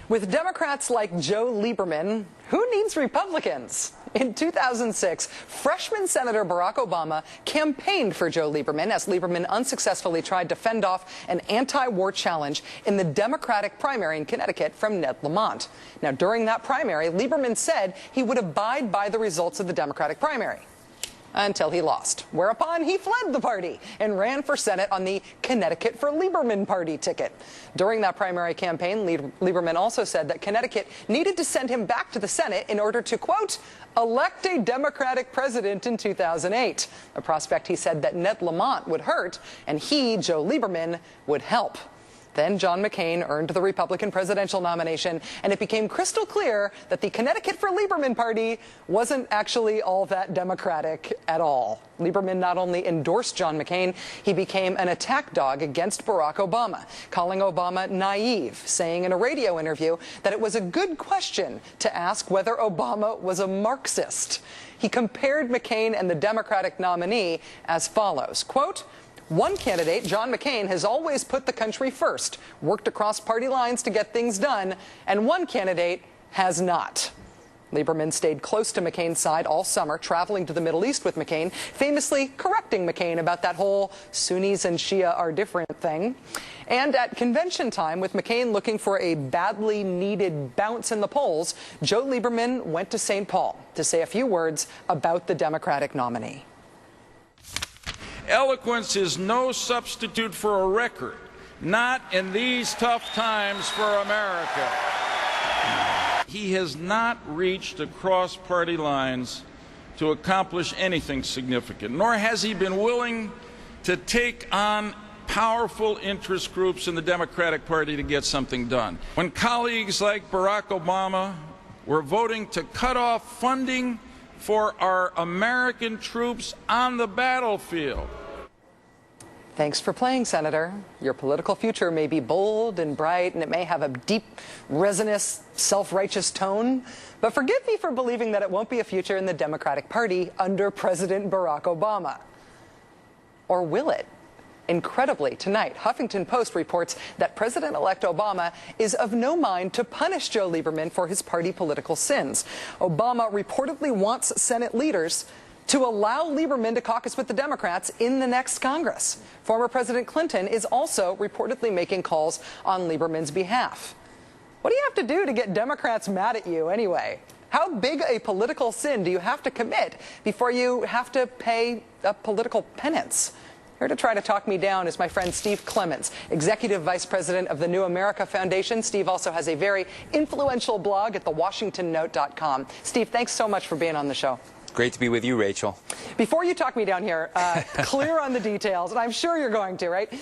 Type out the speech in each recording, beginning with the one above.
With Democrats like Joe Lieberman, who needs Republicans? In 2006, freshman Senator Barack Obama campaigned for Joe Lieberman as Lieberman unsuccessfully tried to fend off an anti-war challenge in the Democratic primary in Connecticut from Ned Lamont. Now, during that primary, Lieberman said he would abide by the results of the Democratic primary until he lost, whereupon he fled the party and ran for Senate on the Connecticut for Lieberman party ticket. During that primary campaign, Lieberman also said that Connecticut needed to send him back to the Senate in order to, quote, elect a Democratic president in 2008, a prospect he said that Ned Lamont would hurt and he, Joe Lieberman, would help. Then John McCain earned the Republican presidential nomination, and it became crystal clear that the Connecticut for Lieberman party wasn't actually all that Democratic at all. Lieberman not only endorsed John McCain, he became an attack dog against Barack Obama, calling Obama naive, saying in a radio interview that it was a good question to ask whether Obama was a Marxist. He compared McCain and the Democratic nominee as follows, quote, "One candidate, John McCain, has always put the country first, worked across party lines to get things done, and one candidate has not." Lieberman stayed close to McCain's side all summer, traveling to the Middle East with McCain, famously correcting McCain about that whole Sunnis and Shia are different thing. And at convention time, with McCain looking for a badly needed bounce in the polls, Joe Lieberman went to St. Paul to say a few words about the Democratic nominee. Eloquence is no substitute for a record, not in these tough times for America. He has not reached across party lines to accomplish anything significant, nor has he been willing to take on powerful interest groups in the Democratic Party to get something done. When colleagues like Barack Obama were voting to cut off funding for our American troops on the battlefield. Thanks for playing, Senator. Your political future may be bold and bright, and it may have a deep, resinous, self-righteous tone, but forgive me for believing that it won't be a future in the Democratic Party under President Barack Obama. Or will it? Incredibly, tonight, Huffington Post reports that President-elect Obama is of no mind to punish Joe Lieberman for his party political sins. Obama reportedly wants Senate leaders to allow Lieberman to caucus with the Democrats in the next Congress. Former President Clinton is also reportedly making calls on Lieberman's behalf. What do you have to do to get Democrats mad at you anyway? How big a political sin do you have to commit before you have to pay a political penance? Here to try to talk me down is my friend Steve Clemons, Executive Vice President of the New America Foundation. Steve also has a very influential blog at thewashingtonnote.com. Steve, thanks so much for being on the show. Great to be with you, Rachel. Before you talk me down here, clear on the details, and I'm sure you're going to, right?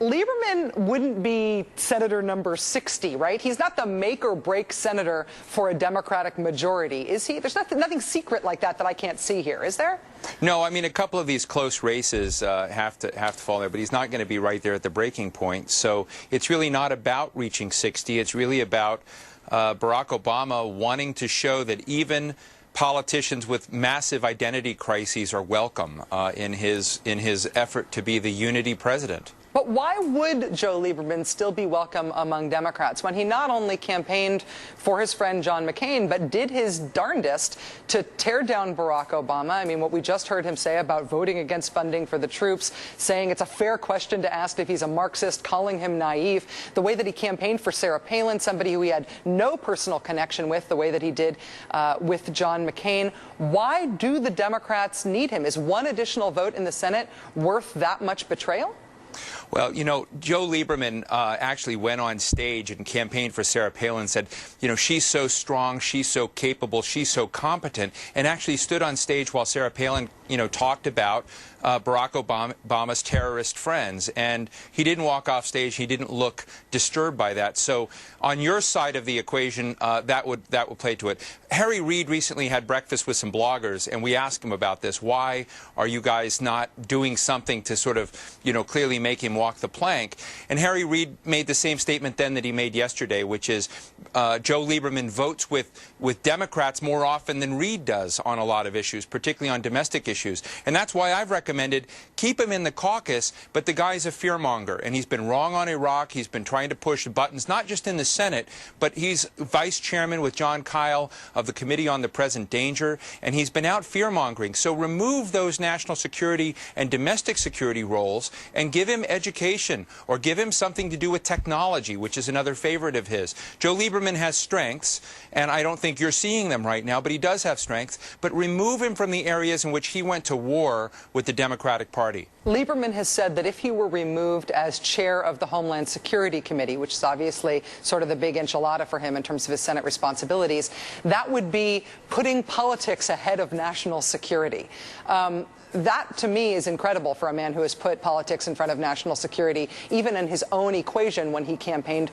Lieberman wouldn't be Senator number 60, right? He's not the make-or-break senator for a Democratic majority, is he? There's nothing secret like that I can't see here, is there? No, I mean, a couple of these close races have to fall there, but he's not going to be right there at the breaking point. So it's really not about reaching 60. It's really about Barack Obama wanting to show that even politicians with massive identity crises are welcome in his effort to be the unity president. But why would Joe Lieberman still be welcome among Democrats when he not only campaigned for his friend John McCain, but did his darndest to tear down Barack Obama? I mean, what we just heard him say about voting against funding for the troops, saying it's a fair question to ask if he's a Marxist, calling him naive, the way that he campaigned for Sarah Palin, somebody who he had no personal connection with, the way that he did with John McCain. Why do the Democrats need him? Is one additional vote in the Senate worth that much betrayal? Well, you know, Joe Lieberman actually went on stage and campaigned for Sarah Palin and said, you know, she's so strong, she's so capable, she's so competent, and actually stood on stage while Sarah Palin, you know, talked about Barack Obama's terrorist friends. And he didn't walk off stage. He didn't look disturbed by that. So on your side of the equation, that would play to it. Harry Reid recently had breakfast with some bloggers, and we asked him about this. Why are you guys not doing something to sort of, you know, clearly make him walk the plank? And Harry Reid made the same statement then that he made yesterday, which is Joe Lieberman votes with Democrats more often than Reid does on a lot of issues, particularly on domestic issues. And that's why I've recommended recommended keep him in the caucus, but the guy's a fearmonger, and he's been wrong on Iraq. He's been trying to push buttons, not just in the Senate, but he's vice chairman with John Kyle of the Committee on the Present Danger, and he's been out fearmongering. So remove those national security and domestic security roles and give him education or give him something to do with technology, which is another favorite of his. Joe Lieberman has strengths, and I don't think you're seeing them right now, but he does have strengths. But remove him from the areas in which he went to war with the Democratic Party. Lieberman has said that if he were removed as chair of the Homeland Security Committee, which is obviously sort of the big enchilada for him in terms of his Senate responsibilities, that would be putting politics ahead of national security. That, to me, is incredible for a man who has put politics in front of national security, even in his own equation when he campaigned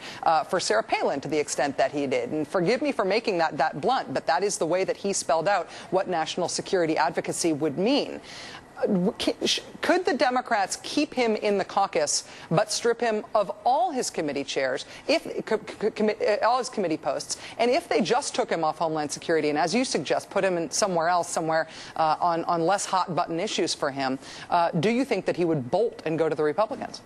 for Sarah Palin to the extent that he did. And forgive me for making that blunt, but that is the way that he spelled out what national security advocacy would mean. Could the Democrats keep him in the caucus but strip him of all his committee chairs, all his committee posts, and if they just took him off Homeland Security and, as you suggest, put him in somewhere else, somewhere on less hot-button issues for him, do you think that he would bolt and go to the Republicans?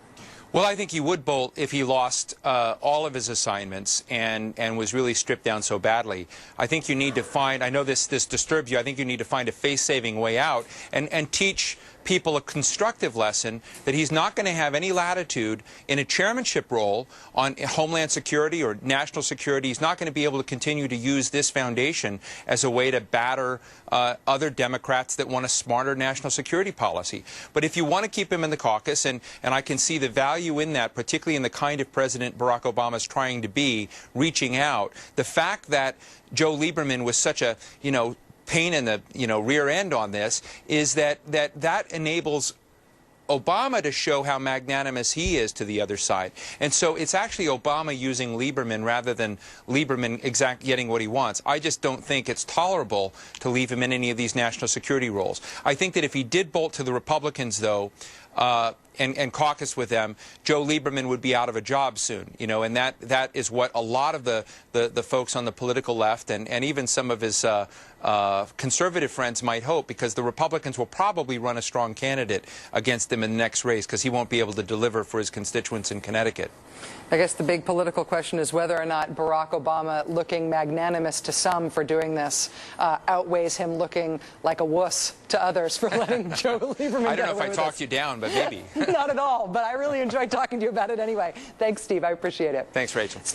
Well, I think he would bolt if he lost all of his assignments and was really stripped down so badly. I think you need to find, I know this disturbs you, I think you need to find a face-saving way out and teach people a constructive lesson that he's not going to have any latitude in a chairmanship role on Homeland Security or national security. He's not going to be able to continue to use this foundation as a way to batter other Democrats that want a smarter national security policy. But if you want to keep him in the caucus, and I can see the value in that, particularly in the kind of president Barack Obama is trying to be, reaching out, the fact that Joe Lieberman was such a, pain in the rear end on this is that enables Obama to show how magnanimous he is to the other side. And so it's actually Obama using Lieberman rather than Lieberman getting what he wants. I just don't think it's tolerable to leave him in any of these national security roles. I think that if he did bolt to the Republicans, though, and caucus with them, Joe Lieberman would be out of a job soon, and that is what a lot of the folks on the political left and even some of his conservative friends might hope, because the Republicans will probably run a strong candidate against him in the next race because he won't be able to deliver for his constituents in Connecticut. I guess the big political question is whether or not Barack Obama looking magnanimous to some for doing this outweighs him looking like a wuss to others for letting Joe Lieberman I don't know if I talked talked you down, but maybe. Not at all, but I really enjoyed talking to you about it anyway. Thanks, Steve. I appreciate it. Thanks, Rachel.